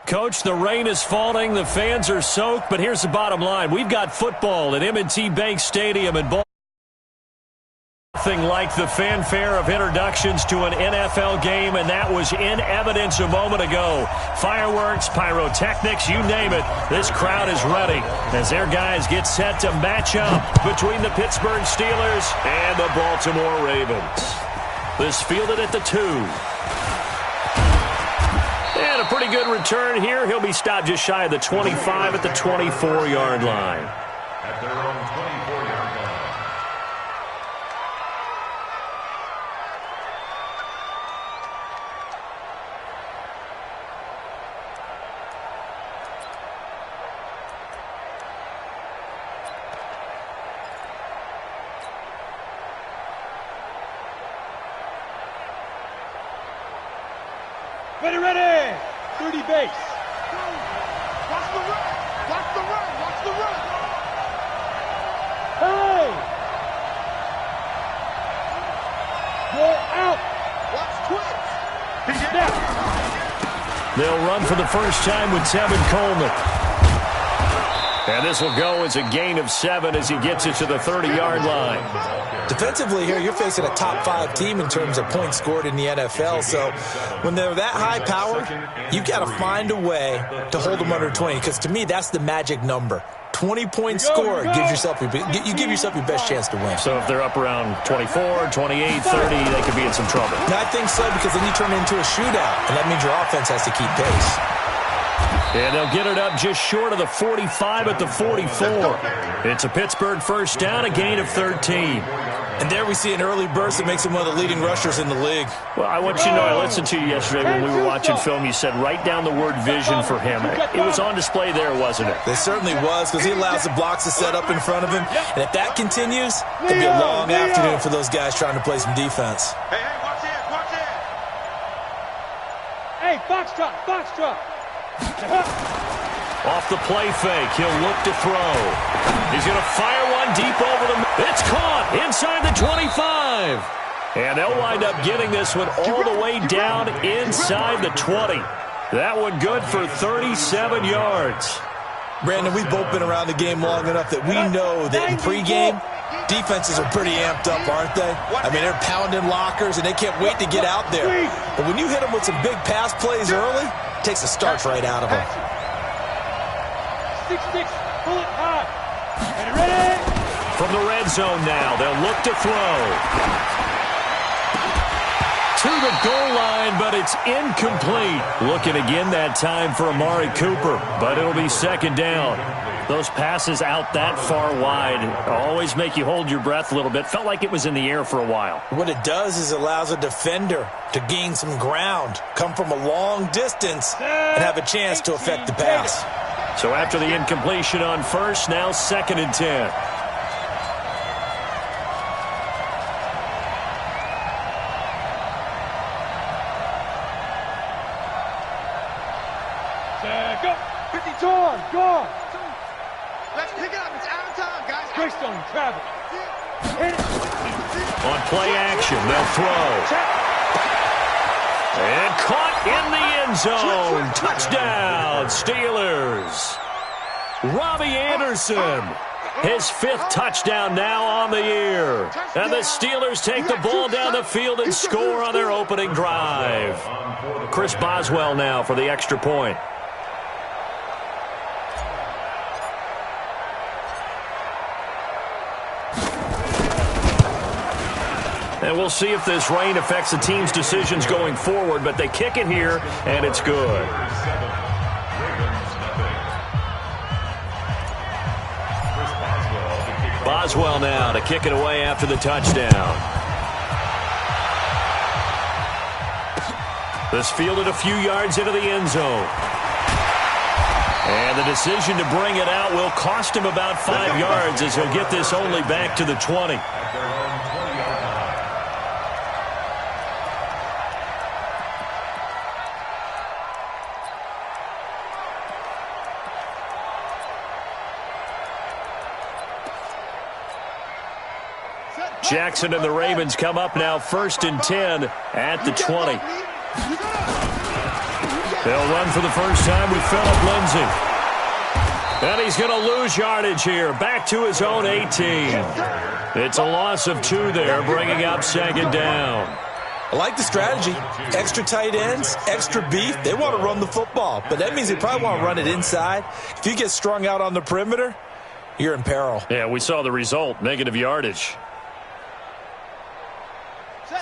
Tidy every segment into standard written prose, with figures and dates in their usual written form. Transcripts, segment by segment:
Coach, the rain is falling, the fans are soaked, but here's the bottom line. We've got football at M&T Bank Stadium in Baltimore. Nothing like the fanfare of introductions to an NFL game, and that was in evidence a moment ago. Fireworks, pyrotechnics, you name it. This crowd is ready as their guys get set to match up between the Pittsburgh Steelers and the Baltimore Ravens. This fielded at the 2. And a pretty good return here. He'll be stopped just shy of the 25 at the 24-yard line. At their own 24-yard line. Ready, ready! 30 base. Watch the run! Watch the run! Watch the run! Hey! Go out! Watch twins! Snap! They'll run for the first time with Tevin Coleman. And this will go as a gain of 7 as he gets it to the 30-yard line. Defensively here, you're facing a top-5 team in terms of points scored in the NFL. So when they're that high-powered, you've got to find a way to hold them under 20. Because to me, that's the magic number. 20 points scored, you give yourself your best chance to win. So if they're up around 24, 28, 30, they could be in some trouble. No, I think so, because then you turn it into a shootout, and that means your offense has to keep pace. And they'll get it up just short of the 45 at the 44. It's a Pittsburgh first down, a gain of 13. And there we see an early burst that makes him one of the leading rushers in the league. Well, I want you to know, I listened to you yesterday when we were watching film. You said write down the word vision for him. It was on display there, wasn't it? It certainly was, because he allows the blocks to set up in front of him. And if that continues, it'll be a long afternoon for those guys trying to play some defense. Hey, watch it, watch it! Hey, foxtrot, foxtrot! Off the play fake, he'll look to throw. He's going to fire one deep over the... It's caught inside the 25. And they'll wind up getting this one all the way down inside the 20. That one good for 37 yards. Brandon, we've both been around the game long enough that we know that in pregame, defenses are pretty amped up, aren't they? I mean, they're pounding lockers, and they can't wait to get out there. But when you hit them with some big pass plays early, it takes the starch right out of them. 6-6, pull it high. Ready? From the red zone now, they'll look to throw. To the goal line, but it's incomplete. Looking again that time for Amari Cooper, but it'll be second down. Those passes out that far wide always make you hold your breath a little bit. Felt like it was in the air for a while. What it does is it allows a defender to gain some ground, come from a long distance, and have a chance to affect the pass. So after the incompletion on first, now 2nd and 10. Go! 52 on, go! Let's pick it up, it's out of time, guys. Greystone, travel. Hit it. On play action, they'll throw. And caught in the end zone. Touchdown, Steelers. Robbie Anderson, his 5th touchdown now on the year. And the Steelers take the ball down the field and score on their opening drive. Chris Boswell now for the extra point. And we'll see if this rain affects the team's decisions going forward, but they kick it here, and it's good. Boswell now to kick it away after the touchdown. This fielded a few yards into the end zone. And the decision to bring it out will cost him about 5 yards as he'll get this only back to the 20. Jackson and the Ravens come up now 1st and 10 at the 20. They'll run for the first time with Phillip Lindsay. And he's going to lose yardage here. Back to his own 18. It's a loss of 2 there, bringing up second down. I like the strategy. Extra tight ends, extra beef. They want to run the football, but that means they probably want to run it inside. If you get strung out on the perimeter, you're in peril. Yeah, we saw the result, negative yardage.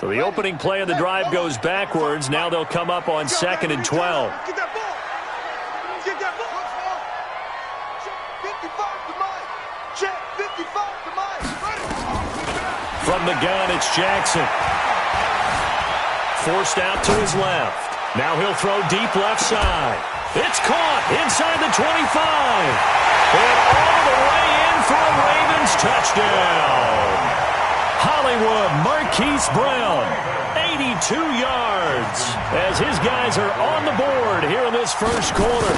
So the opening play of the drive goes backwards. Now they'll come up on 2nd and 12. Get that ball. Get that ball. Check 55 to mine. Check 55 to mine. From the gun, it's Jackson. Forced out to his left. Now he'll throw deep left side. It's caught inside the 25. And all the way in for a Ravens touchdown. Hollywood Marquise Brown, 82 yards, as his guys are on the board here in this first quarter.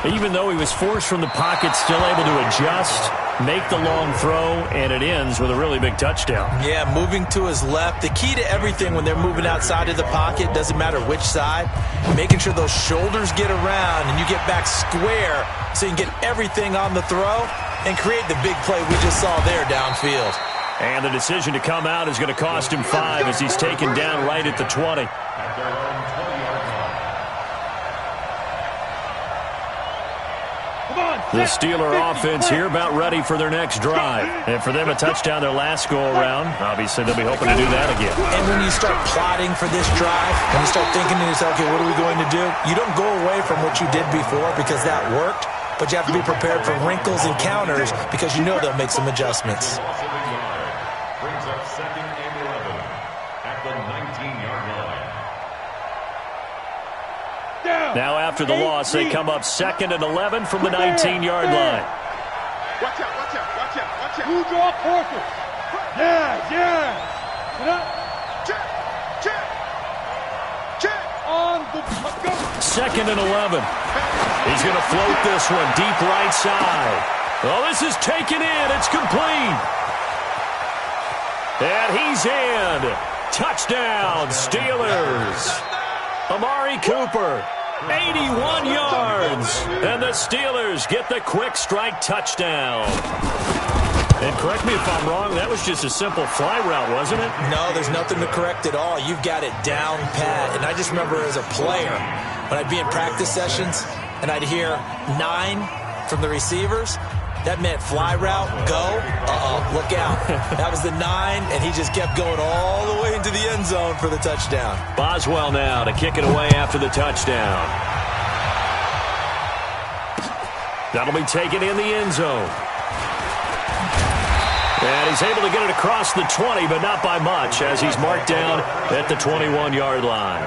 Even though he was forced from the pocket, still able to adjust, make the long throw, and it ends with a really big touchdown. Yeah, moving to his left. The key to everything when they're moving outside of the pocket, doesn't matter which side, making sure those shoulders get around and you get back square so you can get everything on the throw and create the big play we just saw there downfield. And the decision to come out is going to cost him 5 as he's taken down right at the 20. The Steeler offense here about ready for their next drive. And for them, a touchdown their last go-around. Obviously, they'll be hoping to do that again. And when you start plotting for this drive, when you start thinking to yourself, okay, what are we going to do? You don't go away from what you did before because that worked, but you have to be prepared for wrinkles and counters because you know they'll make some adjustments. Brings up 2nd and 11 at the 19-yard line. Now after the loss, they come up 2nd and 11 from the 19-yard line. Watch out, watch out, watch out, watch out. You draw Porter. Yeah. Check. On the go. 2nd and 11. He's going to float this one deep right side. Oh, this is taken in. It's complete. And he's in. Touchdown, Steelers. Amari Cooper, 81 yards. And the Steelers get the quick strike touchdown. And correct me if I'm wrong, that was just a simple fly route, wasn't it? No, there's nothing to correct at all. You've got it down pat. And I just remember as a player, when I'd be in practice sessions and I'd hear 9 from the receivers, that meant fly route, go, look out. That was the 9, and he just kept going all the way into the end zone for the touchdown. Boswell now to kick it away after the touchdown. That'll be taken in the end zone. And he's able to get it across the 20, but not by much, as he's marked down at the 21-yard line.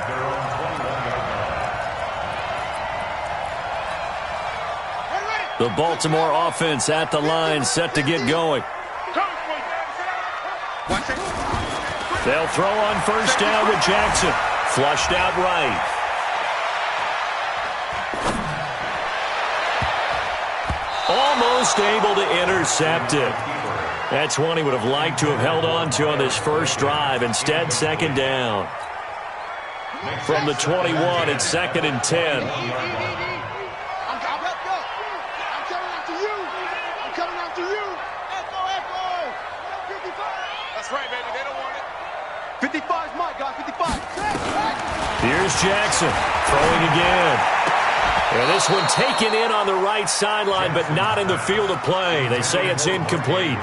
The Baltimore offense at the line, set to get going. They'll throw on first down with Jackson. Flushed out right. Almost able to intercept it. That's one he would have liked to have held on to on this first drive. Instead, second down. From the 21, it's 2nd and 10. Here's Jackson throwing again. And this one taken in on the right sideline, but not in the field of play. They say it's incomplete.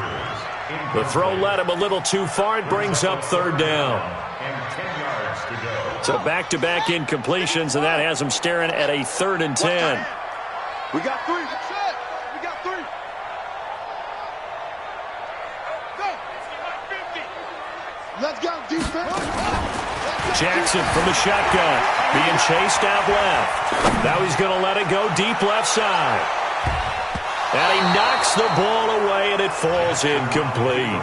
The throw led him a little too far. It brings up 3rd down. So back-to-back incompletions, and that has him staring at a 3rd and 10. We got 3. That's it. We got 3. Go. Let's go, defense. Jackson from the shotgun, being chased out left. Now he's going to let it go deep left side. And he knocks the ball away, and it falls incomplete.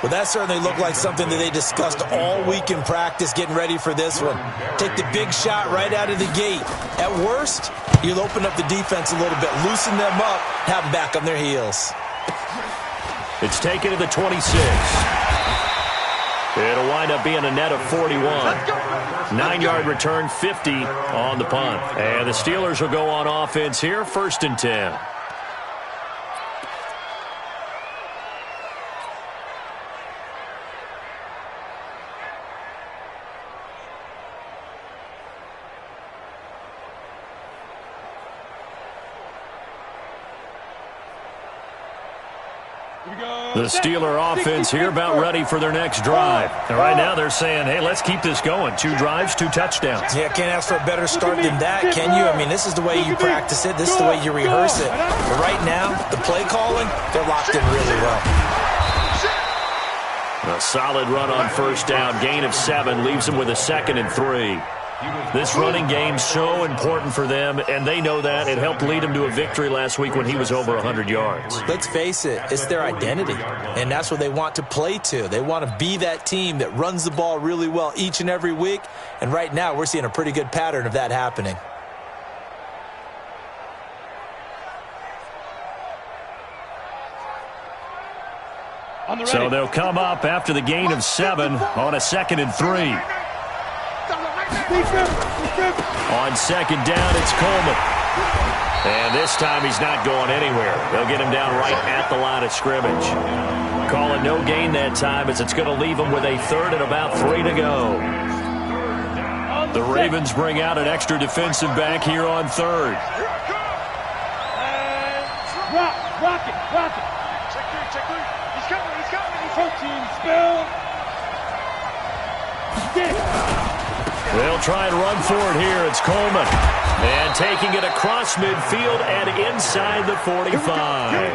Well, that certainly looked like something that they discussed all week in practice, getting ready for this one. Take the big shot right out of the gate. At worst, you'll open up the defense a little bit, loosen them up, have them back on their heels. It's taken to the 26. It'll wind up being a net of 41. 9-yard return, 50 on the punt. And the Steelers will go on offense here, 1st and 10. The Steeler offense here about ready for their next drive. And right now they're saying, hey, let's keep this going. 2 drives, 2 touchdowns. Yeah, can't ask for a better start than that, can you? I mean, this is the way you practice it. This is the way you rehearse it. But right now, the play calling, they're locked in really well. A solid run on 1st down. Gain of 7 leaves them with a 2nd and 3. This running game's so important for them, and they know that. It helped lead them to a victory last week when he was over 100 yards. Let's face it, it's their identity, and that's what they want to play to. They want to be that team that runs the ball really well each and every week, and right now we're seeing a pretty good pattern of that happening. So they'll come up after the gain of 7 on a 2nd and 3. On 2nd down, it's Coleman. And this time he's not going anywhere. They'll get him down right at the line of scrimmage. Calling no gain that time as it's going to leave him with a 3rd and about 3 to go. The Ravens bring out an extra defensive back here on 3rd. Rock it. Check 3. He's coming. He's protein spill. They'll try and run for it here. It's Coleman. And taking it across midfield and inside the 45.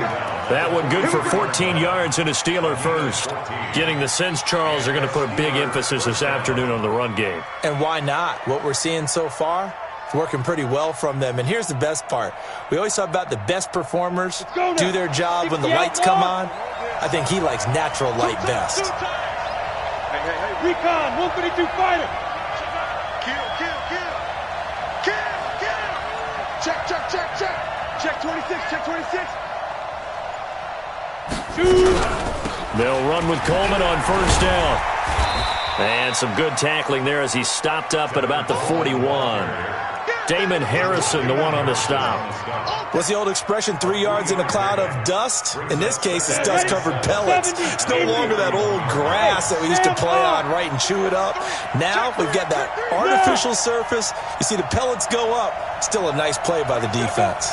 That one good for 14 yards and a Steeler first. Getting the sense, Charles, they're going to put a big emphasis this afternoon on the run game. And why not? What we're seeing so far, it's working pretty well from them. And here's the best part. We always talk about the best performers do their job when the lights come on. I think he likes natural light best. Hey. Recon, 152 fighter. Kill. Check 26. They'll run with Coleman on 1st down. And some good tackling there as he stopped up at about the 41. Damon Harrison, the one on the stop. What's the old expression, 3 yards in a cloud of dust? In this case, it's dust-covered pellets. It's no longer that old grass that we used to play on, right, and chew it up. Now we've got that artificial surface. You see the pellets go up. Still a nice play by the defense.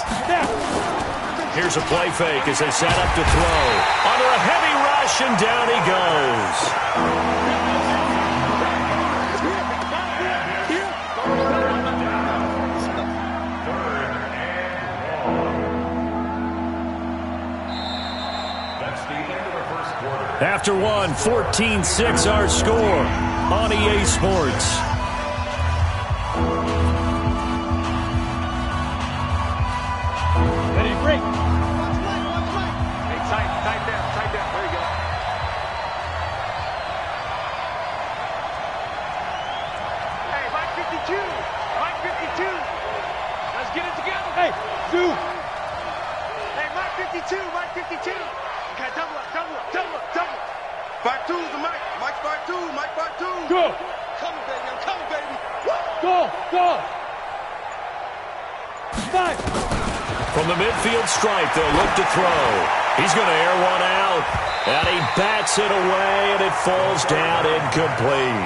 Here's a play fake as they set up to throw. Under a heavy rush, and down he goes. After one, 14-6 our score on EA Sports. Ready, break. Hey, tight down. There you go. Hey, Mike 52. Let's get it together. Hey, Zoo. Hey, Mike 52. Okay, double up. 5-2's the Mike. Mike's 5-2. Mike 5-2. Go. I'm coming, baby. Woo. Go. 5. From the midfield stripe, they'll look to throw. He's going to air one out. And he bats it away, and it falls down incomplete.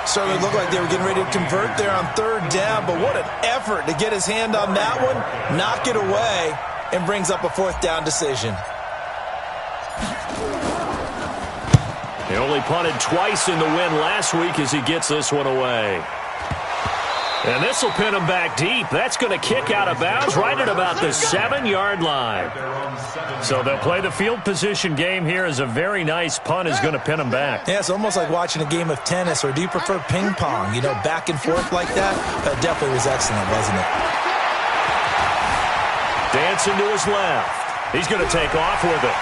Certainly looked like they were getting ready to convert there on 3rd down, but what an effort to get his hand on that one, knock it away, and brings up a 4th down decision. He only punted twice in the win last week as he gets this one away. And this will pin him back deep. That's going to kick out of bounds right at about the 7-yard line. So they'll play the field position game here as a very nice punt is going to pin him back. Yeah, it's almost like watching a game of tennis, or do you prefer ping pong? You know, back and forth like that? That definitely was excellent, wasn't it? Dancing to his left. He's going to take off with it.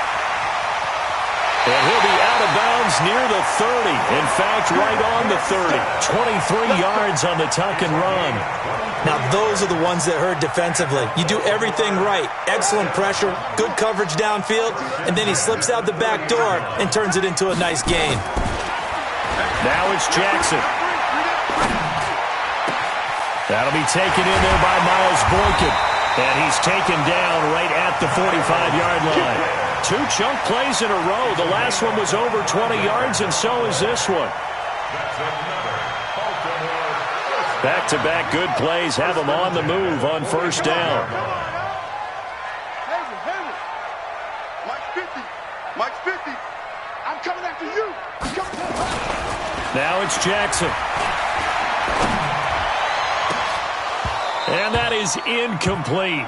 And he'll be out of bounds near the 30. In fact, right on the 30. 23 yards on the tuck and run. Now, those are the ones that hurt defensively. You do everything right. Excellent pressure, good coverage downfield, and then he slips out the back door and turns it into a nice gain. Now it's Jackson. That'll be taken in there by Miles Boykin. And he's taken down right at the 45-yard line. 2 chunk plays in a row. The last one was over 20 yards, and so is this one. Back-to-back good plays have them on the move on first down. Mike's 50. Mike's 50. I'm coming after you. I'm coming after you. Now it's Jackson. And that is incomplete.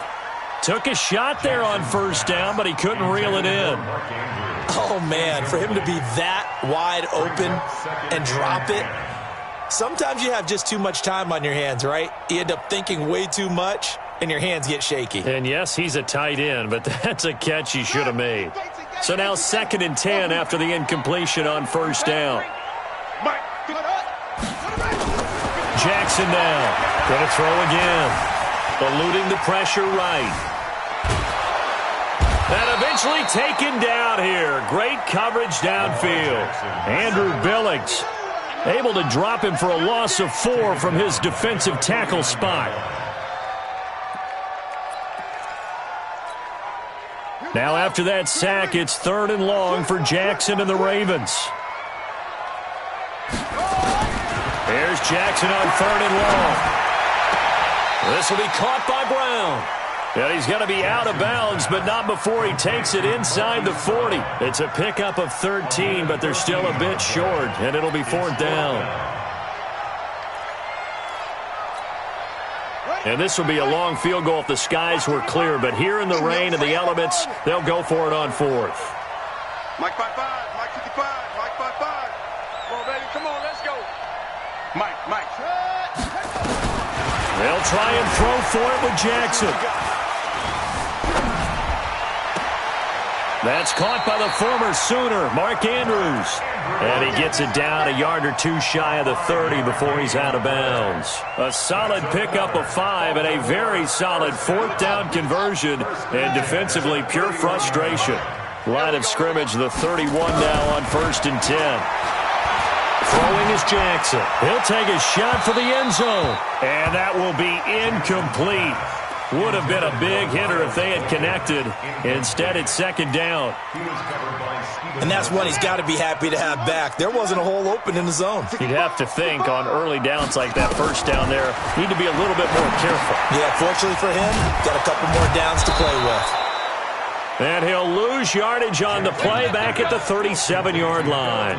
Took a shot there on first down, but he couldn't reel it in. Oh, man, for him to be that wide open and drop it. Sometimes you have just too much time on your hands, right? You end up thinking way too much, and your hands get shaky. And, yes, he's a tight end, but that's a catch he should have made. So now 2nd and 10 after the incompletion on first down. Jackson now. Going to throw again. Eluding the pressure right. And eventually taken down here. Great coverage downfield. Andrew Billings able to drop him for a loss of 4 from his defensive tackle spot. Now after that sack, it's 3rd and long for Jackson and the Ravens. There's Jackson on 3rd and long. This will be caught by Brown. And he's going to be out of bounds, but not before he takes it inside the 40. It's a pickup of 13, but they're still a bit short, and it'll be 4th down. And this will be a long field goal if the skies were clear, but here in the rain and the elements, they'll go for it on 4th. Mike 5-5, Mike 55, Mike 5-5. Come on, baby, come on, let's go. Mike. They'll try and throw for it with Jackson. That's caught by the former Sooner, Mark Andrews. And he gets it down a yard or 2 shy of the 30 before he's out of bounds. A solid pickup of 5 and a very solid 4th down conversion. And defensively, pure frustration. Line of scrimmage, the 31 now on 1st and 10. Throwing is Jackson. He'll take a shot for the end zone. And that will be incomplete. Would have been a big hitter if they had connected. Instead, it's 2nd down. And that's one he's got to be happy to have back. There wasn't a hole open in the zone. You'd have to think on early downs like that first down there, need to be a little bit more careful. Yeah, fortunately for him, got a couple more downs to play with. And he'll lose yardage on the play back at the 37-yard line.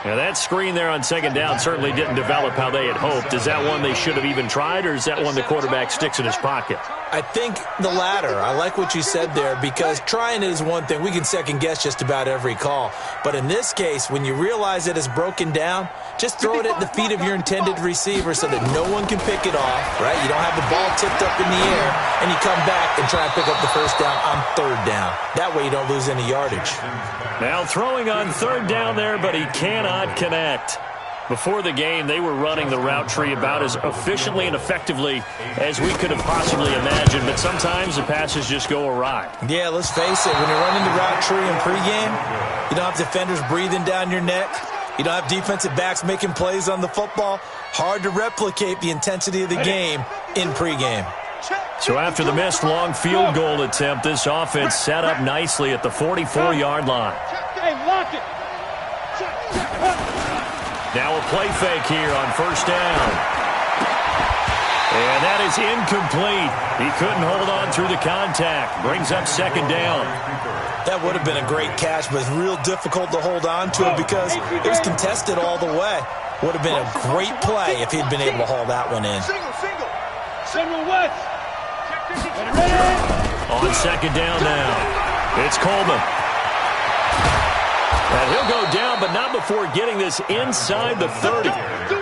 Now, that screen there on 2nd down certainly didn't develop how they had hoped. Is that one they should have even tried, or is that one the quarterback sticks in his pocket? I think the latter. I like what you said there, because trying is one thing. We can second-guess just about every call. But in this case, when you realize that it's broken down, just throw it at the feet of your intended receiver so that no one can pick it off, right? You don't have the ball tipped up in the air, and you come back and try and pick up the first down on 3rd down. That way you don't lose any yardage. Now throwing on 3rd down there, but he cannot connect. Before the game, they were running the route tree about as efficiently and effectively as we could have possibly imagined, but sometimes the passes just go awry. Yeah, let's face it, when you're running the route tree in pregame, you don't have defenders breathing down your neck. You don't have defensive backs making plays on the football. Hard to replicate the intensity of the game in pregame. So after the missed long field goal attempt, this offense set up nicely at the 44-yard line. Hey, lock it. Now a play fake here on 1st down. And that is incomplete. He couldn't hold on through the contact. Brings up 2nd down. That would have been a great catch, but it's real difficult to hold on to it because it was contested all the way. Would have been a great play if he'd been able to haul that one in. Single West. On 2nd down now, it's Coleman. And he'll go down, but not before getting this inside the 30.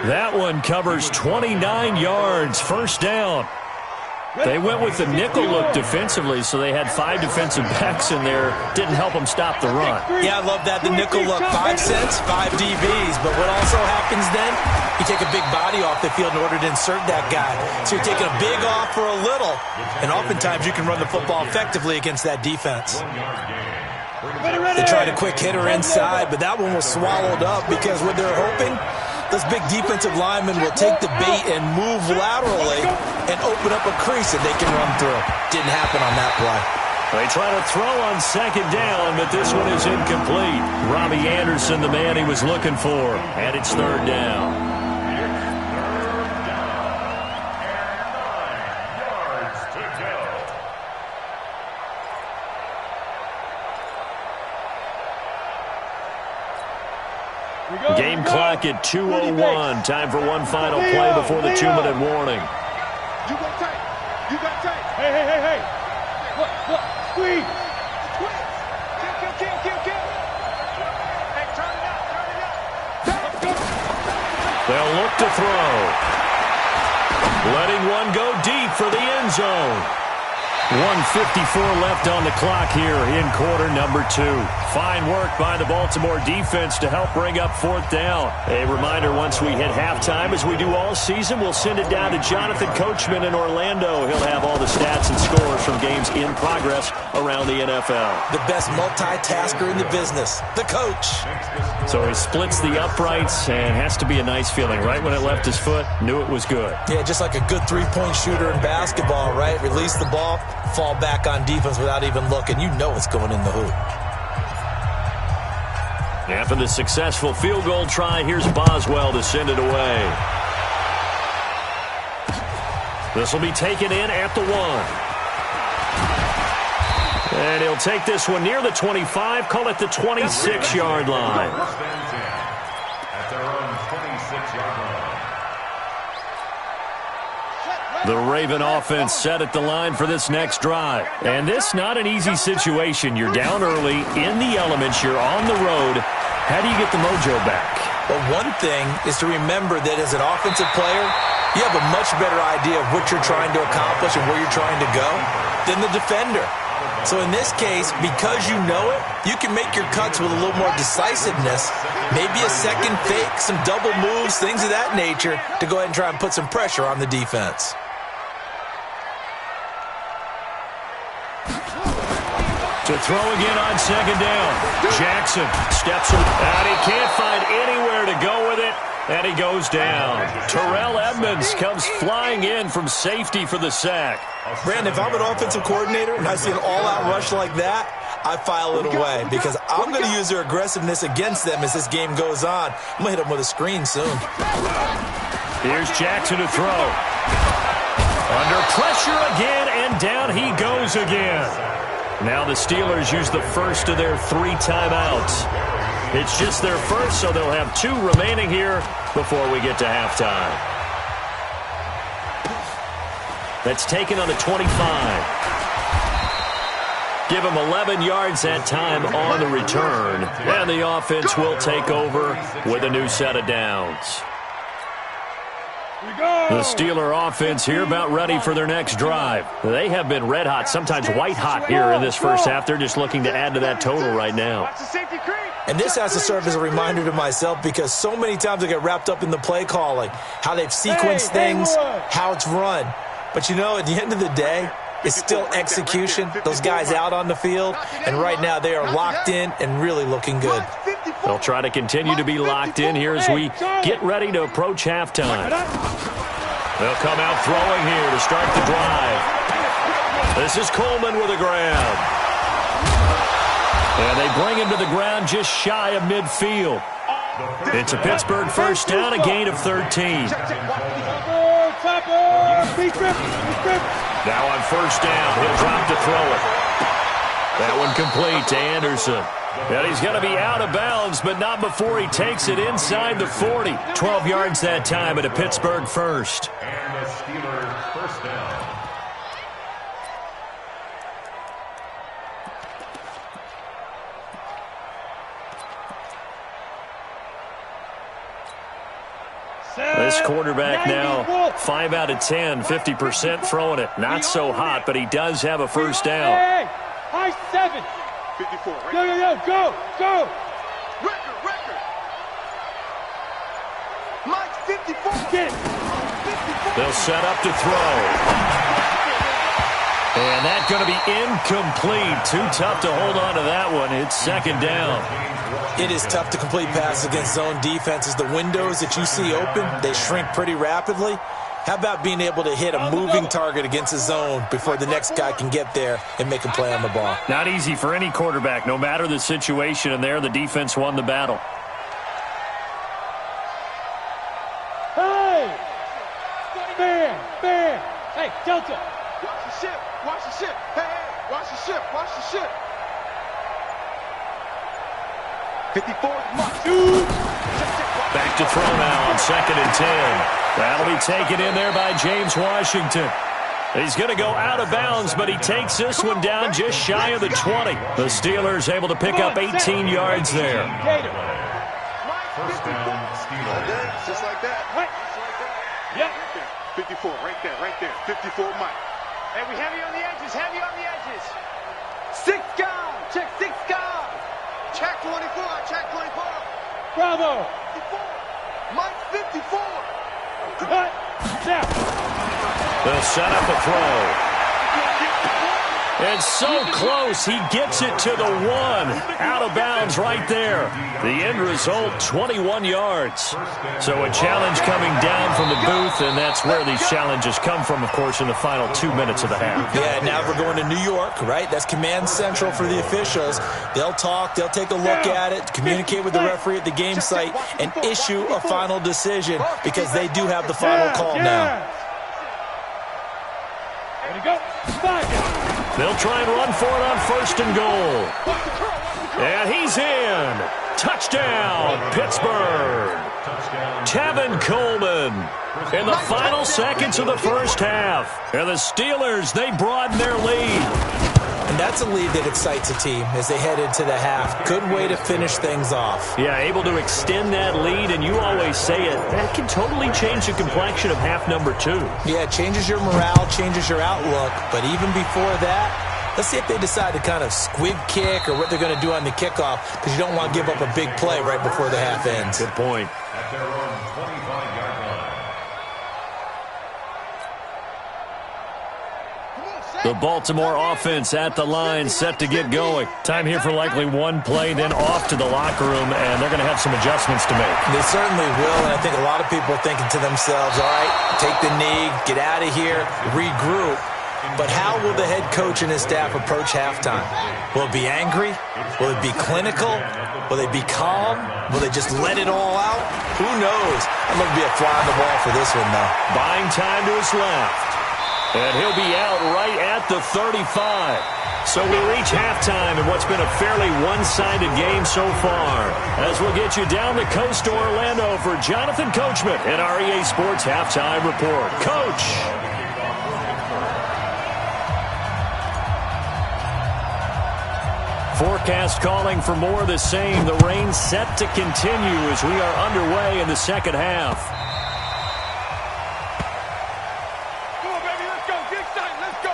That one covers 29 yards, 1st down. They went with the nickel look defensively, so they had 5 defensive backs in there. Didn't help them stop the run. Yeah, I love that, the nickel look. 5 cents, 5 DBs. But what also happens then, you take a big body off the field in order to insert that guy. So you're taking a big off for a little, and oftentimes you can run the football effectively against that defense. They tried a quick hitter inside, but that one was swallowed up because what they're hoping Those big defensive linemen will take the bait and move laterally and open up a crease that they can run through. Didn't happen on that play. They try to throw on second down, but this one is incomplete. Robbie Anderson, the man he was looking for, and it's third down. Game clock at 2:01. Time for one final play before the 2-minute warning. You got tight. You got tight. Hey. What? Squeeze. Kill. Hey, turn it up. They'll look to throw. Letting one go deep for the end zone. 1:54 left on the clock here in quarter number 2. Fine work by the Baltimore defense to help bring up fourth down. A reminder, once we hit halftime, as we do all season, we'll send it down to Jonathan Coachman in Orlando. He'll have all the stats and scores from games in progress around the NFL. The best multitasker in the business, the coach. So he splits the uprights, and has to be a nice feeling. Right when it left his foot, knew it was good. Yeah, just like a good three-point shooter in basketball, right? Release the ball, fall back on defense without even looking. You know it's going in the hoop. After the successful field goal try, here's Boswell to send it away. This will be taken in at the 1. And he'll take this one near the 25, call it the 26-yard line. At their own 26-yard line. The Raven offense set at the line for this next drive. And this not an easy situation. You're down early, in the elements, you're on the road. How do you get the mojo back? Well, one thing is to remember that as an offensive player, you have a much better idea of what you're trying to accomplish and where you're trying to go than the defender. So in this case, because you know it, you can make your cuts with a little more decisiveness, maybe a second fake, some double moves, things of that nature, to go ahead and try and put some pressure on the defense. To throw again on second down. Jackson steps out. He can't find anywhere to go with it, and he goes down. Terrell Edmonds comes flying in from safety for the sack. Brandon, if I'm an offensive coordinator and I see an all-out rush like that, I file it away because I'm going to use their aggressiveness against them as this game goes on. I'm going to hit them with a screen soon. Here's Jackson to throw. Under pressure again, and down he goes again. Now the Steelers use the first of their 3 timeouts. It's just their first, so they'll have 2 remaining here before we get to halftime. That's taken on the 25. Give him 11 yards that time on the return. And the offense will take over with a new set of downs. The Steeler offense here about ready for their next drive. They have been red hot, sometimes white hot here in this first half. They're just looking to add to that total right now. And this has to serve as a reminder to myself because so many times I get wrapped up in the play calling, how they've sequenced things, how it's run. But you know, at the end of the day, it's still execution. Those guys out on the field, and right now they are locked in and really looking good. They'll try to continue to be locked in here as we get ready to approach halftime. They'll come out throwing here to start the drive. This is Coleman with a grab. And they bring him to the ground just shy of midfield. It's a Pittsburgh first down, a gain of 13. Now on first down, he'll drop to throw it. That one complete to Anderson. And he's going to be out of bounds, but not before he takes it inside the 40. 12 yards that time at a Pittsburgh first. And the Steelers first down. This quarterback now 5 out of 10, 50% throwing it. Not so hot, but he does have a first down. Hey, high 7. 54. Go. Record. Mike, 54. Get it. 54. They'll set up to throw. And that's going to be incomplete. Too tough to hold on to that one. It's second down. It is tough to complete passes against zone defenses. The windows that you see open, they shrink pretty rapidly. How about being able to hit a moving target against a zone before the next guy can get there and make a play on the ball? Not easy for any quarterback, no matter the situation. And there, the defense won the battle. Hey! Man! Hey, Delta! Watch the ship! Watch the ship! Hey! Watch the ship! Watch the ship! 54 mark. Back to throw now on 2nd and 10. That'll be taken in there by James Washington. He's going to go out of bounds, but he takes this one down just shy of the 20. The Steelers able to pick up 18 yards there. First down, Steelers. Just like that. Right. Yep. 54, right there. 54, Mike. Hey, we heavy on the edges. 6 guard. Check 6 guard. Check 24. Bravo. 54. Mike 54. Cut. Now. They'll set up a throw. It's so close. He gets it to the 1. Out of bounds right there. The end result, 21 yards. So a challenge coming down from the booth, and that's where these challenges come from, of course, in the final 2 minutes of the half. Yeah, now we're going to New York, right? That's command central for the officials. They'll talk, they'll take a look at it, communicate with the referee at the game site, and issue a final decision because they do have the final call now. Ready to go. They'll try and run for it on 1st and goal. And he's in. Touchdown, Pittsburgh. Tevin Coleman in the final seconds of the first half. And the Steelers, they broaden their lead. And that's a lead that excites a team as they head into the half. Good way to finish things off. Yeah, able to extend that lead, and you always say it, that can totally change the complexion of half number 2. Yeah, it changes your morale, changes your outlook. But even before that, let's see if they decide to kind of squib kick or what they're going to do on the kickoff, because you don't want to give up a big play right before the half ends. Good point. At their own 25-yard line. The Baltimore offense at the line, set to get going. Time here for likely one play, then off to the locker room, and they're going to have some adjustments to make. They certainly will, and I think a lot of people are thinking to themselves, all right, take the knee, get out of here, regroup. But how will the head coach and his staff approach halftime? Will it be angry? Will it be clinical? Will they be calm? Will they just let it all out? Who knows? I'm going to be a fly on the wall for this one, though. Buying time to his left. And he'll be out right at the 35. So we reach halftime in what's been a fairly one-sided game so far. As we'll get you down the coast to Orlando for Jonathan Coachman at our EA Sports Halftime Report. Coach! Forecast calling for more of the same. The rain set to continue as we are underway in the second half. Come on, baby, let's go. Get excited. Let's go.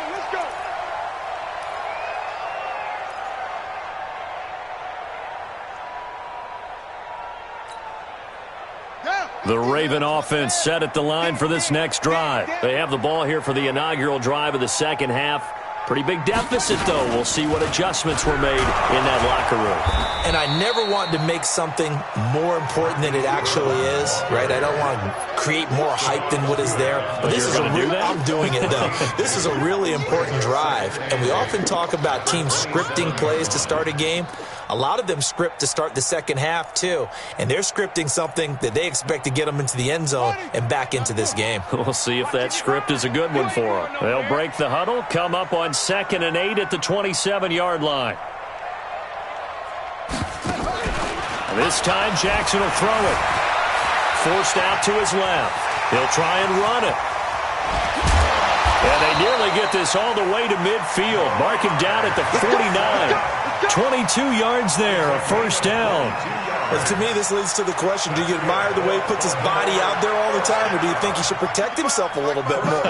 The Raven offense set at the line for this next drive. They have the ball here for the inaugural drive of the second half. Pretty big deficit, though. We'll see what adjustments were made in that locker room. And I never want to make something more important than it actually is, right? I don't want to create more hype than what is there. But this is I'm doing it, though. This is a really important drive. And we often talk about teams scripting plays to start a game. A lot of them script to start the second half, too. And they're scripting something that they expect to get them into the end zone and back into this game. We'll see if that script is a good one for them. They'll break the huddle, come up on 2nd and 8 at the 27-yard line. This time, Jackson will throw it. Forced out to his left. He'll try and run it. And they nearly get this all the way to midfield. Mark him down at the 49. 22 yards there, a first down. Well, to me, this leads to the question, do you admire the way he puts his body out there all the time, or do you think he should protect himself a little bit more?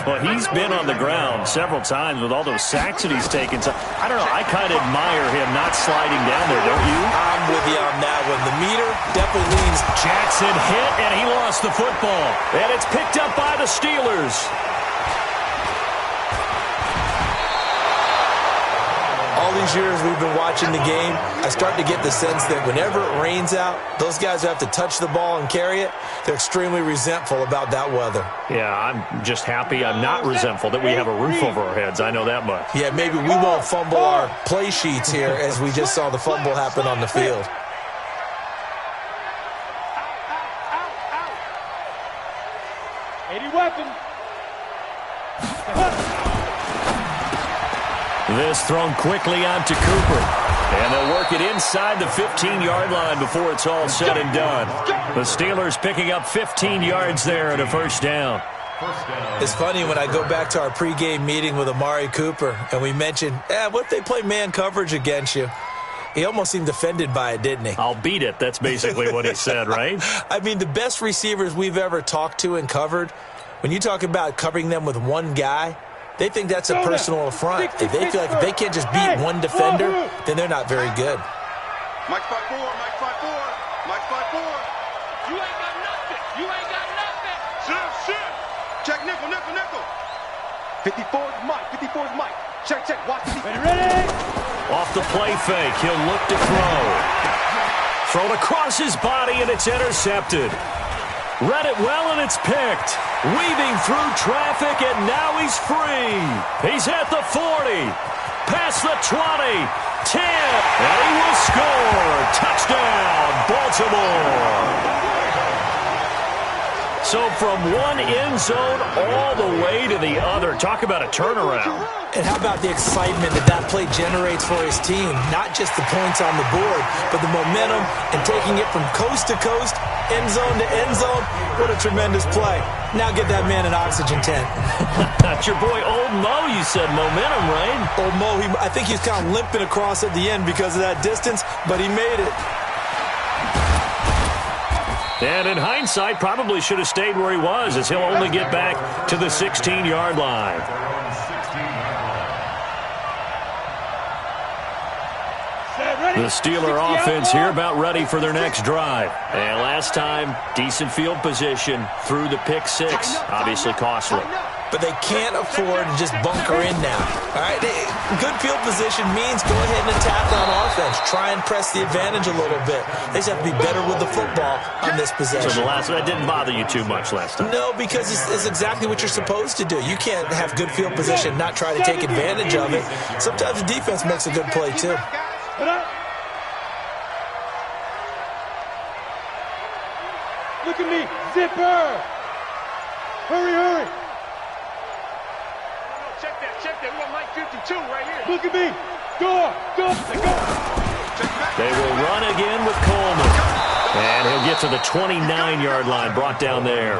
Well, he's been on the ground several times with all those sacks that he's taken. So, I don't know, I kind of admire him not sliding down there, don't you? I'm with you on that one. The meter definitely leans. Jackson hit, and he lost the football. And it's picked up by the Steelers. all these years we've been watching the game, I start to get the sense that whenever it rains out, those guys who have to touch the ball and carry it, they're extremely resentful about that weather. Yeah, I'm just happy I'm not resentful that we have a roof over our heads. I know that much. Yeah, maybe we won't fumble our play sheets here as we just saw the fumble happen on the field. Weapon. This thrown quickly onto Cooper. And they'll work it inside the 15-yard line before it's all said and done. The Steelers picking up 15 yards there and a first down. It's funny when I go back to our pregame meeting with Amari Cooper and we mentioned, what if they play man coverage against you? He almost seemed offended by it, didn't he? I'll beat it. That's basically what he said, right? I mean, the best receivers we've ever talked to and covered, when you talk about covering them with one guy, they think that's a personal affront. If they feel like if they can't just beat one defender, then they're not very good. Mike 5-4, Mike 5-4, Mike 5-4. You ain't got nothing. You ain't got nothing. Shit. Check nickel, nickel, nickel. 54's Mike, 54's Mike. Check. Watch the ready. Off the play fake, he'll look to throw. Thrown across his body, and it's intercepted. Read it well, and it's picked. Weaving through traffic, and now he's free. He's at the 40, past the 20, 10, and he will score. Touchdown, Baltimore. So from one end zone all the way to the other. Talk about a turnaround. And how about the excitement that play generates for his team? Not just the points on the board, but the momentum and taking it from coast to coast, end zone to end zone. What a tremendous play. Now get that man an oxygen tent. That's your boy Old Mo, you said. Momentum, right? Old Mo, I think he's kind of limping across at the end because of that distance, but he made it. And in hindsight, probably should have stayed where he was, as he'll only get back to the 16-yard line. The Steeler offense here about ready for their next drive. And last time, decent field position through the pick six. Obviously costly. But they can't afford to just bunker in now. All right, good field position means go ahead and attack on offense. Try and press the advantage a little bit. They just have to be better with the football on this possession. So that didn't bother you too much last time? No, because it's exactly what you're supposed to do. You can't have good field position, not try to take advantage of it. Sometimes the defense makes a good play, too. Look at me, zipper! Hurry! Check that. We got Mike 52 right here. Look at me. Go. They will run again with Coleman. And he'll get to the 29-yard line, brought down there.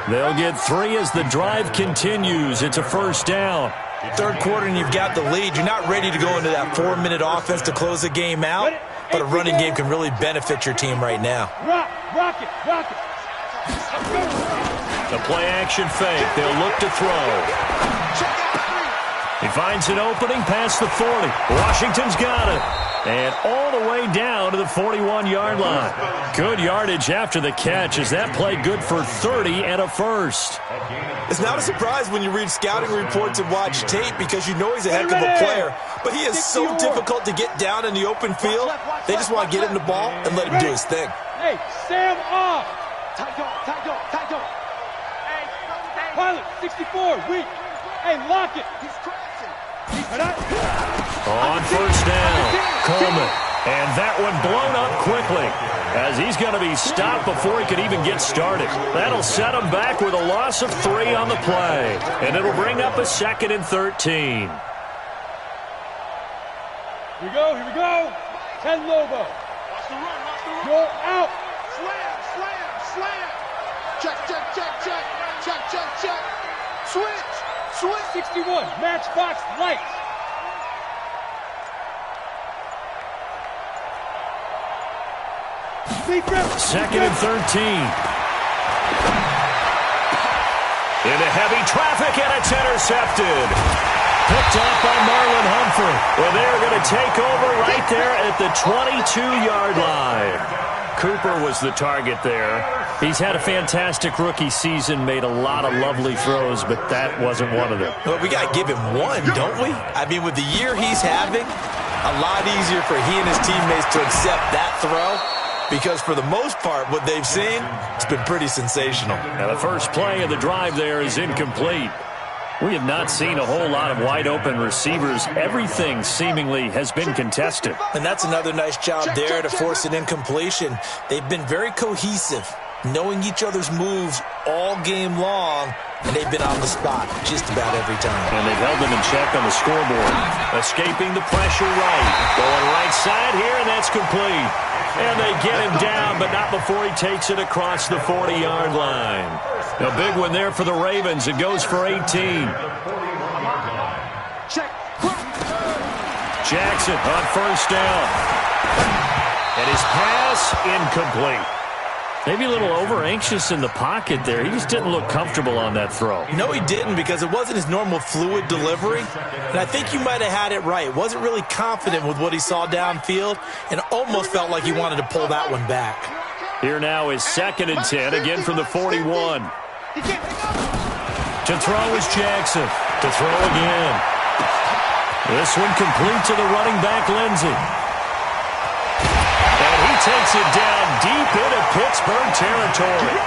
They'll get 3 as the drive continues. It's a first down. Third quarter and you've got the lead. You're not ready to go into that 4-minute offense to close the game out, but a running game can really benefit your team right now. Rock it. The play action fake. They'll look to throw. He finds an opening past the 40. Washington's got it. And all the way down to the 41-yard line. Good yardage after the catch as that play good for 30 and a first. It's not a surprise when you read scouting reports and watch tape because you know he's a heck of a player. But he is so difficult to get down in the open field. They just want to get him the ball and let him do his thing. Hey, Sam off. Tight dog. Pilot, 64, weak. Hey, lock it. He's crashing. On first down, Coleman. And that one blown up quickly as he's going to be stopped before he could even get started. That'll set him back with a loss of 3 on the play. And it'll bring up a 2nd and 13. Here we go. 10 Lobo. Watch the run. Go out. Slam. Check. Switch. 61. Matchbox lights. Second and 13. Into heavy traffic, and it's intercepted. Picked off by Marlon Humphrey. Well, they're going to take over right there at the 22-yard line. Cooper was the target there. He's had a fantastic rookie season, made a lot of lovely throws, but that wasn't one of them. Well, we got to give him one, don't we? I mean, with the year he's having, a lot easier for he and his teammates to accept that throw, because for the most part, what they've seen, it's been pretty sensational. Now, the first play of the drive there is incomplete. We have not seen a whole lot of wide-open receivers. Everything seemingly has been contested. And that's another nice job there to force an incompletion. They've been very cohesive, knowing each other's moves all game long, and they've been on the spot just about every time. And they've held them in check on the scoreboard. Escaping the pressure right. Going right side here, and that's complete. And they get him down, but not before he takes it across the 40-yard line. A big one there for the Ravens. It goes for 18. Jackson on first down. And his pass incomplete. Maybe a little over-anxious in the pocket there. He just didn't look comfortable on that throw. No, he didn't, because it wasn't his normal fluid delivery. And I think you might have had it right. Wasn't really confident with what he saw downfield and almost felt like he wanted to pull that one back. Here now is 2nd and 10, again from the 41. To throw is Jackson. To throw again. This one complete to the running back, Lindsey. And he takes it down deep into Pittsburgh territory.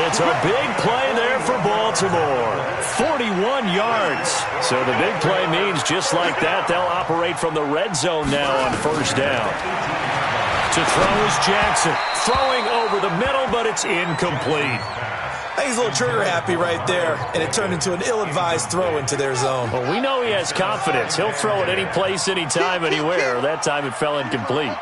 It's a big play there for Baltimore. 41 yards. So the big play means just like that, they'll operate from the red zone now on first down. To throw is Jackson. Throwing over the middle, but it's incomplete. I think he's a little trigger happy right there, and it turned into an ill-advised throw into their zone. Well, we know he has confidence. He'll throw it any place, anytime, anywhere. That time it fell incomplete.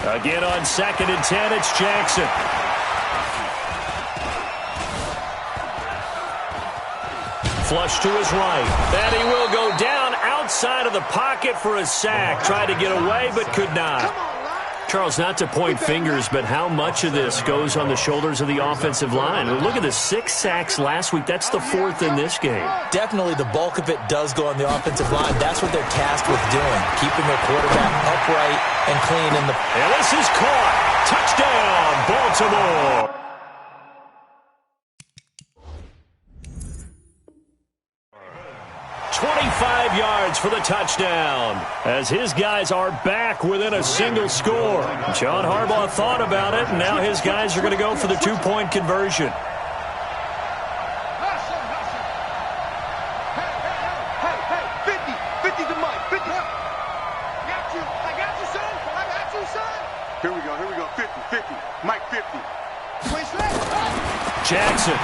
Again on 2nd and 10, it's Jackson. Flush to his right. And he will go down outside of the pocket for a sack. Tried to get away, but could not. Charles, not to point fingers, but how much of this goes on the shoulders of the offensive line? Look at the 6 sacks last week. That's the 4th in this game. Definitely the bulk of it does go on the offensive line. That's what they're tasked with doing, keeping their quarterback upright and clean in the... And this is caught. Touchdown, Baltimore. Yards for the touchdown as his guys are back within a single score. John Harbaugh thought about it, and now his guys are going to go for the 2-point conversion. Here we go, 50, Mike 50. Jackson.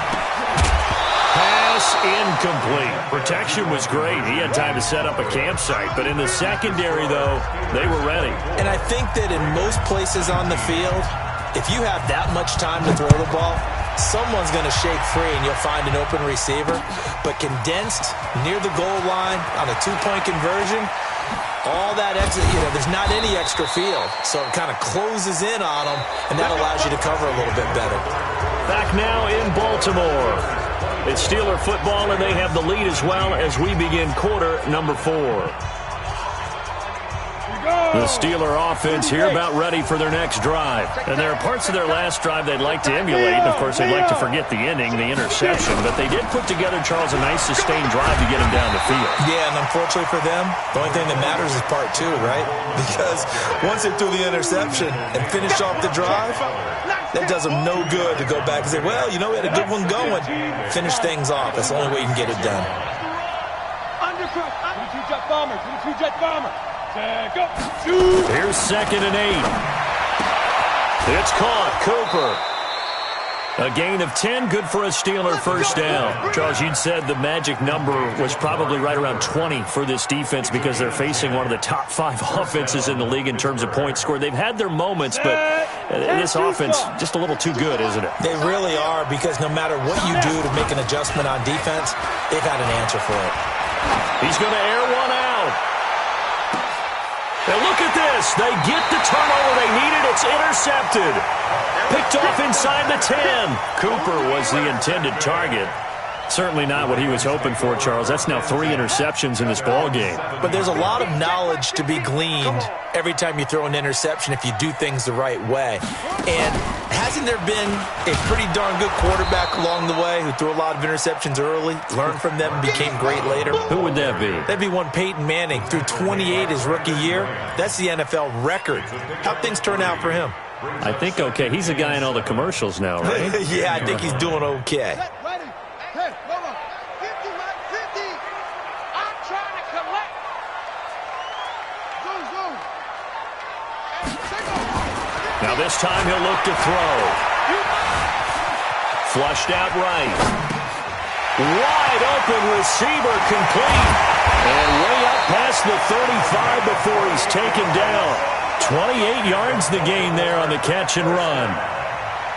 Pass incomplete. Protection was great. He had time to set up a campsite. But in the secondary, though, they were ready. And I think that in most places on the field, if you have that much time to throw the ball, someone's going to shake free and you'll find an open receiver. But condensed near the goal line on a 2-point conversion, all that extra, there's not any extra field. So it kind of closes in on them, and that allows you to cover a little bit better. Back now in Baltimore. It's Steeler football, and they have the lead as well as we begin quarter number 4. The Steeler offense here about ready for their next drive. And there are parts of their last drive they'd like to emulate. And, of course, they'd like to forget the ending, the interception. But they did put together, Charles, a nice sustained drive to get him down the field. Yeah, and unfortunately for them, the only thing that matters is part 2, right? Because once they threw the interception and finished off the drive, that does them no good to go back and say, well, we had a good one going. Finish things off. That's the only way you can get it done. Jet bomber. Here's 2nd and 8. It's caught. Cooper. A gain of 10, good for a Steeler first down. Charles, you'd said the magic number was probably right around 20 for this defense because they're facing one of the top 5 offenses in the league in terms of points scored. They've had their moments, but this offense just a little too good, isn't it? They really are, because no matter what you do to make an adjustment on defense, they've had an answer for it. He's going to air one out. And look at this. They get the turnover they needed. It's intercepted. Picked off inside the 10. Cooper was the intended target. Certainly not what he was hoping for, Charles. That's now 3 interceptions in this ball game. But there's a lot of knowledge to be gleaned every time you throw an interception if you do things the right way. And hasn't there been a pretty darn good quarterback along the way who threw a lot of interceptions early, learned from them, and became great later? Who would that be? That'd be one Peyton Manning. Threw 28 his rookie year. That's the NFL record. How'd things turn out for him? I think okay. He's a guy in all the commercials now, right? Yeah, I think he's doing okay. Hey, mama, 50, Mike, 50. I'm trying to collect. Zoom. Now this time he'll look to throw. Flushed out right. Wide open receiver complete. And way up past the 35 before he's taken down. 28 yards the gain there on the catch and run.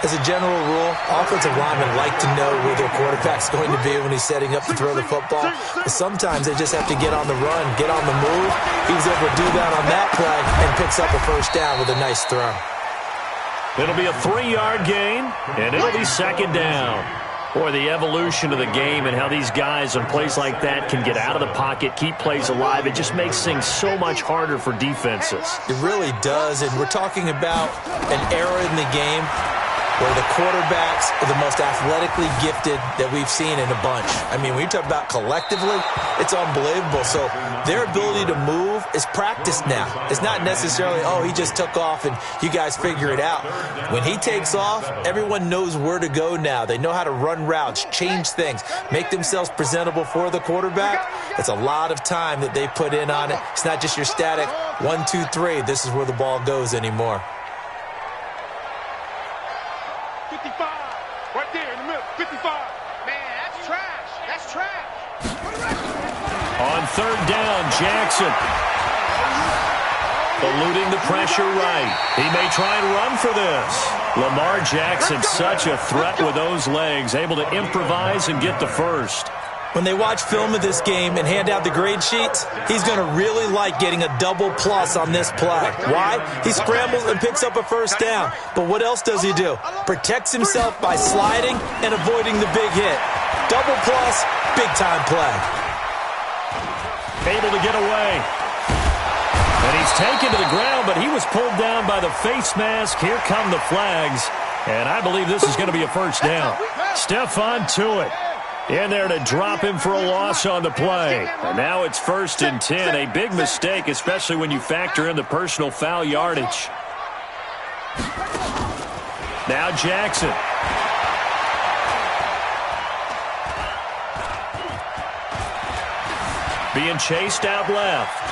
As a general rule, offensive linemen like to know where their quarterback's going to be when he's setting up to throw the football. But sometimes they just have to get on the run, get on the move. He was able to do that on that play and picks up a first down with a nice throw. It'll be a 3-yard gain, and it'll be second down. Boy, the evolution of the game and how these guys on plays like that can get out of the pocket, keep plays alive, it just makes things so much harder for defenses. It really does, and we're talking about an era in the game where the quarterbacks are the most athletically gifted that we've seen in a bunch. I mean, when you talk about collectively, it's unbelievable. So their ability to move is practiced now. It's not necessarily, oh, he just took off and you guys figure it out. When he takes off, everyone knows where to go now. They know how to run routes, change things, make themselves presentable for the quarterback. It's a lot of time that they put in on it. It's not just your static 1, 2, 3. This is where the ball goes anymore. 55. Right there in the middle. 55. Man, that's trash. That's trash. On third down, Jackson. Eluding the pressure right. He may try and run for this. Lamar Jackson, such a threat with those legs, able to improvise and get the first. When they watch film of this game and hand out the grade sheets, he's going to really like getting a double plus on this play. Why? He scrambles and picks up a first down. But what else does he do? Protects himself by sliding and avoiding the big hit. Double plus, big-time play. Able to get away. And he's taken to the ground, but he was pulled down by the face mask. Here come the flags. And I believe this is going to be a first down. Stephon Tuitt in there to drop him for a loss on the play. And now it's 1st and 10. A big mistake, especially when you factor in the personal foul yardage. Now Jackson. Being chased out left.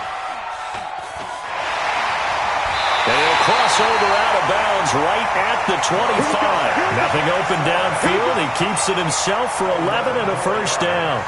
And he'll cross over out of bounds right at the 25. Nothing open downfield. He keeps it himself for 11 and a first down.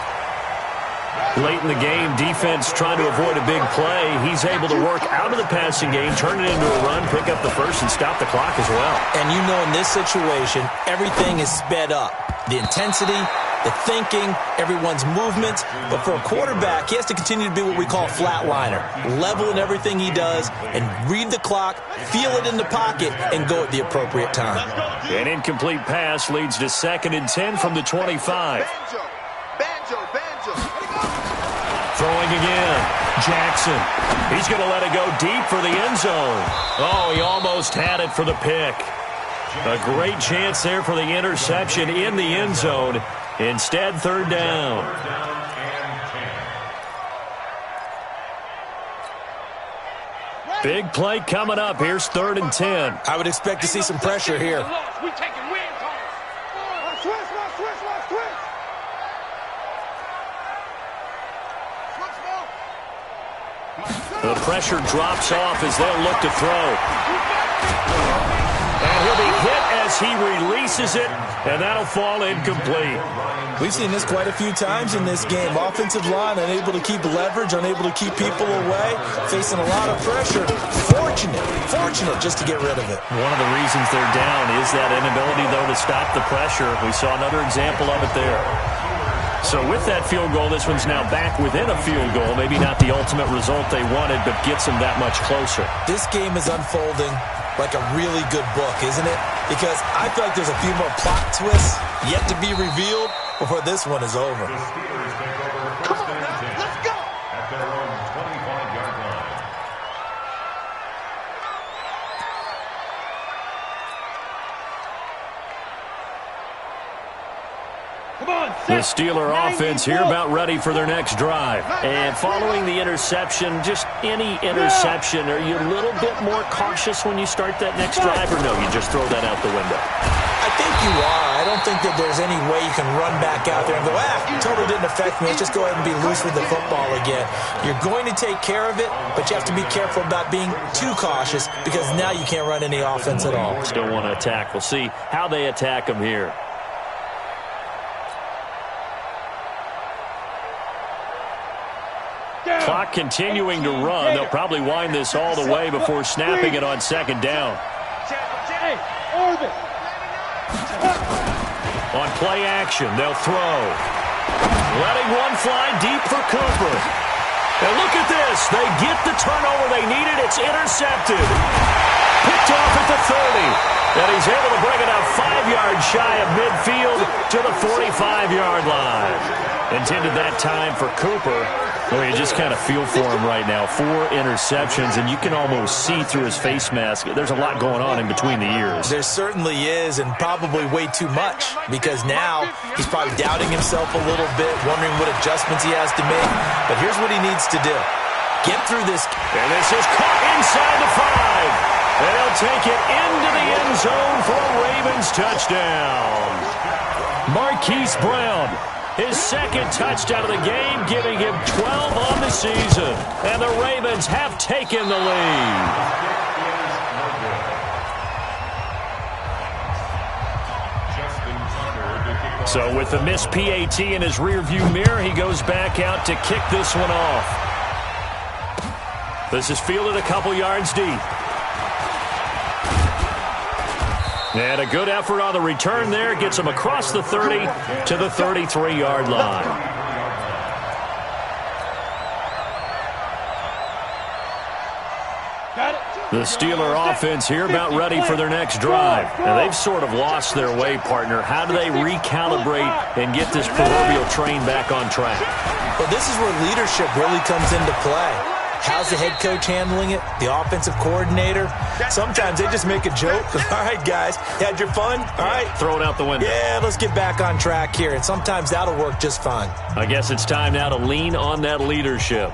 Late in the game, defense trying to avoid a big play. He's able to work out of the passing game, turn it into a run, pick up the first, and stop the clock as well. And you know in this situation, everything is sped up. The intensity, the thinking, everyone's movements. But for a quarterback, he has to continue to be what we call a flatliner. Level in everything he does and read the clock, feel it in the pocket, and go at the appropriate time. An incomplete pass leads to 2nd and 10 from the 25. Banjo. Throwing again. Jackson. He's going to let it go deep for the end zone. Oh, he almost had it for the pick. A great chance there for the interception in the end zone. Instead, 3rd down. Big play coming up. Here's 3rd and 10. I would expect to see some pressure here. We taking wins on. Switch. The pressure drops off as they'll look to throw. And he'll be hit as he releases it, and that'll fall incomplete. We've seen this quite a few times in this game. Offensive line unable to keep leverage, unable to keep people away, facing a lot of pressure. Fortunate just to get rid of it. One of the reasons they're down is that inability, though, to stop the pressure. We saw another example of it there. So with that field goal, this one's now back within a field goal. Maybe not the ultimate result they wanted, but gets them that much closer. This game is unfolding like a really good book, isn't it? Because I feel like there's a few more plot twists yet to be revealed before this one is over. The Steelers take over first and 10. Let's go! At their own 25-yard line. The Steeler offense here about ready for their next drive. And following the interception, just any interception, are you a little bit more cautious when you start that next drive, or no, you just throw that out the window? I think you are. I don't think that there's any way you can run back out there and go, totally didn't affect me. Let's just go ahead and be loose with the football again. You're going to take care of it, but you have to be careful about being too cautious because now you can't run any offense at all. Still want to attack. We'll see how they attack them here. Clock continuing to run. They'll probably wind this all the way before snapping it on second down. On play action, they'll throw. Letting one fly deep for Cooper. And look at this. They get the turnover they needed. It's intercepted. Picked off at the 30. And he's able to bring it up 5 yards shy of midfield to the 45-yard line. Intended that time for Cooper. Well, you just kind of feel for him right now. 4 interceptions, and you can almost see through his face mask. There's a lot going on in between the ears. There certainly is, and probably way too much, because now he's probably doubting himself a little bit, wondering what adjustments he has to make. But here's what he needs to do. Get through this. And this is caught inside the 5. And he'll take it into the end zone for a Ravens touchdown. Marquise Brown, his second touchdown of the game, giving him 12 on the season. And the Ravens have taken the lead. So with the missed PAT in his rearview mirror, he goes back out to kick this one off. This is fielded a couple yards deep. And a good effort on the return there. Gets him across the 30 to the 33-yard line. The Steeler offense here about ready for their next drive. And they've sort of lost their way, partner. How do they recalibrate and get this proverbial train back on track? Well, this is where leadership really comes into play. How's the head coach handling it? The offensive coordinator? Sometimes they just make a joke. All right, guys, you had your fun? All right. Throw it out the window. Yeah, let's get back on track here. And sometimes that'll work just fine. I guess it's time now to lean on that leadership.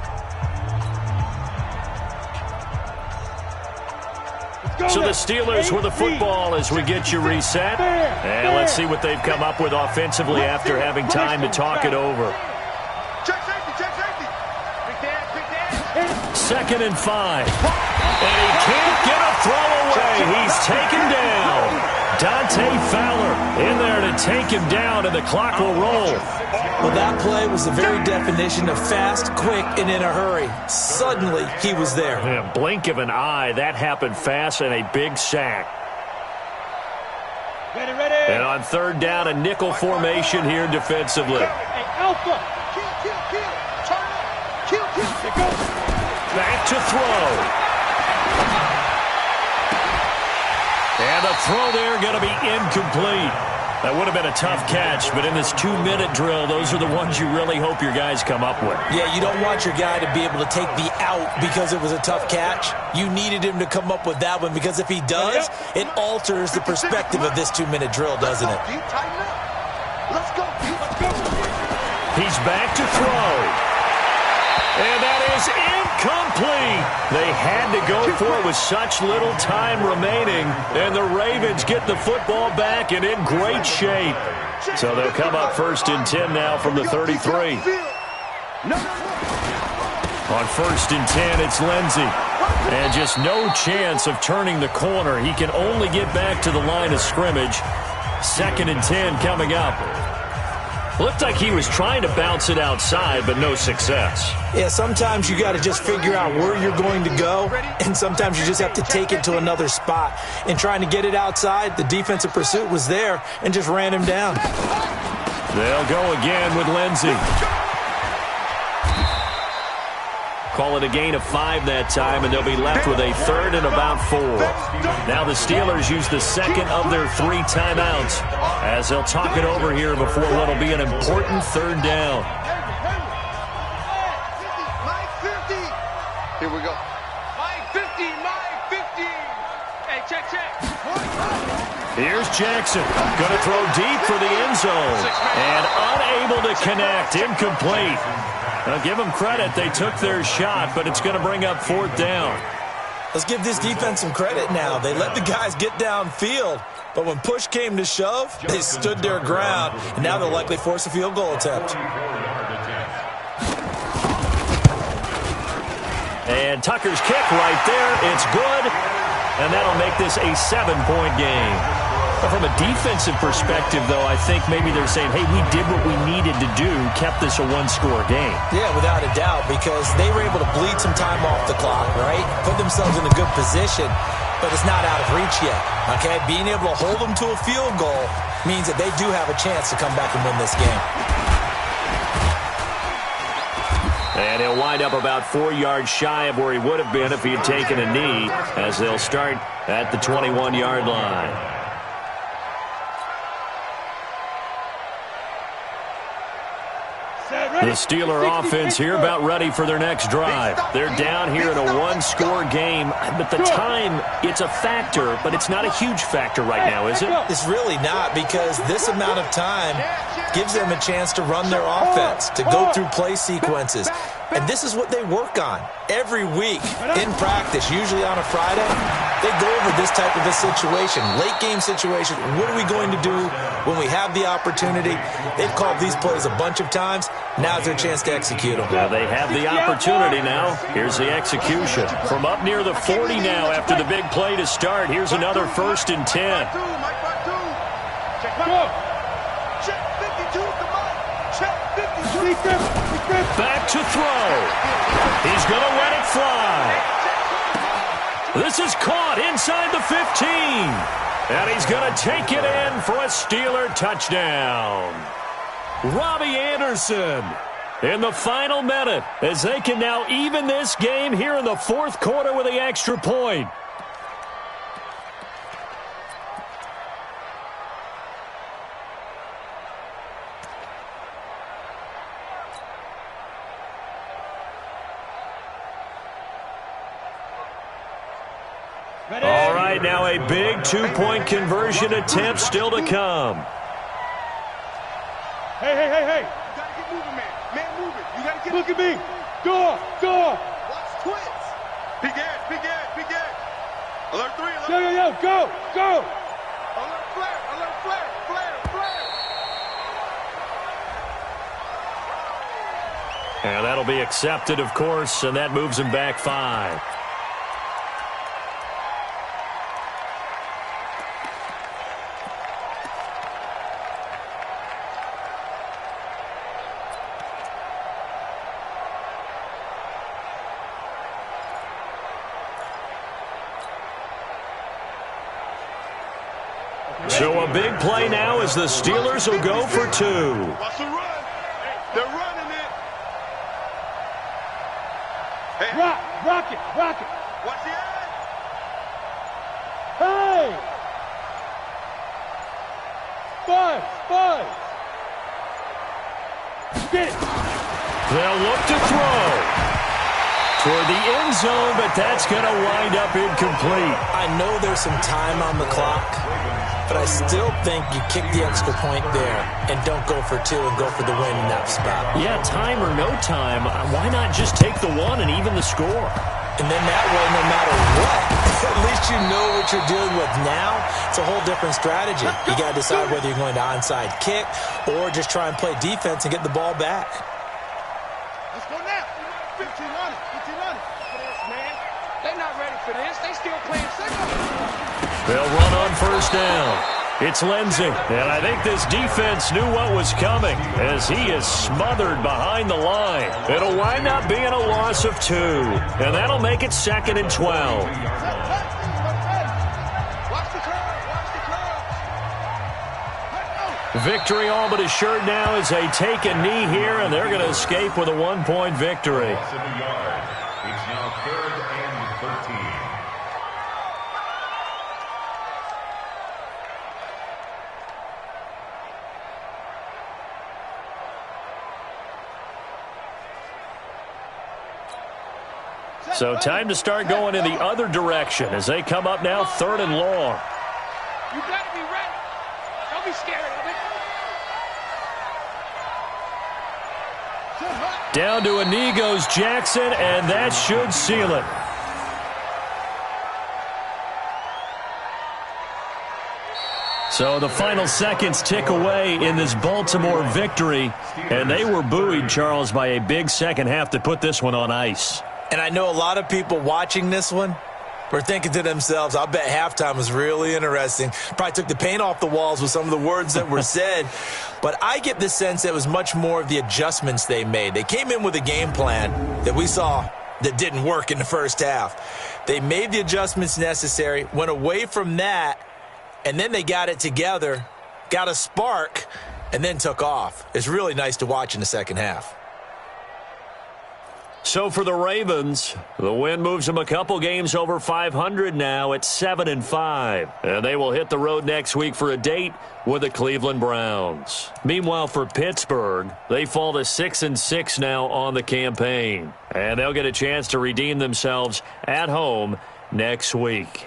So the Steelers with the football as we get you reset. And let's see what they've come up with offensively after having time to talk it over. Check safety, check safety. Second and 5. And he can't get a throw away. He's taken down. Dante Fowler in there to take him down, and the clock will roll. Well, that play was the very definition of fast, quick, and in a hurry. Suddenly, he was there. Yeah, blink of an eye. That happened fast, and a big sack. Ready, ready. And on third down, a nickel formation here defensively. Hey, Alpha. Kill. Back to throw. And the throw there going to be incomplete. That would have been a tough catch, but in this 2-minute drill, those are the ones you really hope your guys come up with. Yeah, you don't want your guy to be able to take the out because it was a tough catch. You needed him to come up with that one, because if he does, it alters the perspective of this 2-minute drill, doesn't it? Let's go. He's back to throw. And that is incomplete. They had to go for it with such little time remaining. And the Ravens get the football back and in great shape. So they'll come up first and 10 now from the 33. On first and 10, it's Lindsey. And just no chance of turning the corner. He can only get back to the line of scrimmage. Second and 10 coming up. Looked like he was trying to bounce it outside, but no success. Yeah, sometimes you got to just figure out where you're going to go, and sometimes you just have to take it to another spot. And trying to get it outside, the defensive pursuit was there and just ran him down. They'll go again with Lindsey. Call it a gain of 5 that time, and they'll be left with a third and about 4. Now the Steelers use the second of their 3 timeouts as they'll talk it over here before what'll be an important third down. Here we go. Mike 50, Mike 50. Hey, check. Here's Jackson. Going to throw deep for the end zone. And unable to connect. Incomplete. Now, give them credit. They took their shot, but it's going to bring up 4th down. Let's give this defense some credit now. They let the guys get downfield, but when push came to shove, they stood their ground, and now they'll likely force a field goal attempt. And Tucker's kick right there. It's good, and that'll make this a 7-point game. But from a defensive perspective, though, I think maybe they're saying, hey, we did what we needed to do, kept this a 1-score game. Yeah, without a doubt, because they were able to bleed some time off the clock, right? Put themselves in a good position, but it's not out of reach yet, okay? Being able to hold them to a field goal means that they do have a chance to come back and win this game. And he'll wind up about 4 yards shy of where he would have been if he had taken a knee, as they'll start at the 21-yard line. The Steeler offense here about ready for their next drive. They're down here in a 1-score game, but the time, it's a factor, but it's not a huge factor right now, is it? It's really not, because this amount of time gives them a chance to run their offense, to go through play sequences. And this is what they work on every week in practice, usually on a Friday. They go over this type of a situation, late game situation. What are we going to do when we have the opportunity? They've called these plays a bunch of times. Now's their chance to execute them. Well, they have the opportunity now. Here's the execution. From up near the 40 now after the big play to start. Here's another 1st and 10. Check 52, come on. Check 52. Back to throw. He's going to let it fly. This is caught inside the 15. And he's going to take it in for a Steeler touchdown. Robbie Anderson in the final minute as they can now even this game here in the 4th quarter with the extra point. All right, now a big 2-point conversion attempt still to come. Hey. You gotta get moving, man. Man, moving. You gotta get. Look at me. Door. Watch twins. Big edge. Alert 3. Yo. Go. Alert flare. And that'll be accepted, of course, and that moves him back 5. So a big play now as the Steelers will go for 2. Watch the run. They're running it. Hey. Rock it. Watch the edge. Hey. Buzz. Get it. They'll look to throw toward the end zone, but that's going to wind up incomplete. I know there's some time on the clock, but I still think you kick the extra point there and don't go for 2 and go for the win in that spot. Yeah, time or no time, why not just take the 1 and even the score? And then that way, no matter what, at least you know what you're dealing with now. It's a whole different strategy. You got to decide whether you're going to onside kick or just try and play defense and get the ball back. Let's go now. 15 on it. Man, they're not ready for this. They still playing second. They'll run on 1st down. It's Lindsey, and I think this defense knew what was coming as he is smothered behind the line. It'll wind up being a loss of 2, and that'll make it 2nd and 12. Watch the curve. Victory all but assured now as they take a knee here, and they're going to escape with a 1-point victory. Loss of a yard. It's now 3rd and 13. So time to start going in the other direction as they come up now 3rd and long. You got to be ready. Don't be scared of it. Down to a knee goes Jackson, and that should seal it. So the final seconds tick away in this Baltimore victory, and they were buoyed, Charles, by a big second half to put this one on ice. And I know a lot of people watching this one were thinking to themselves, I bet halftime was really interesting. Probably took the paint off the walls with some of the words that were said. But I get the sense that it was much more of the adjustments they made. They came in with a game plan that we saw that didn't work in the first half. They made the adjustments necessary, went away from that, and then they got it together, got a spark, and then took off. It's really nice to watch in the second half. So for the Ravens, the win moves them a couple games over 500 now at 7-5. And they will hit the road next week for a date with the Cleveland Browns. Meanwhile, for Pittsburgh, they fall to 6-6 now on the campaign. And they'll get a chance to redeem themselves at home next week.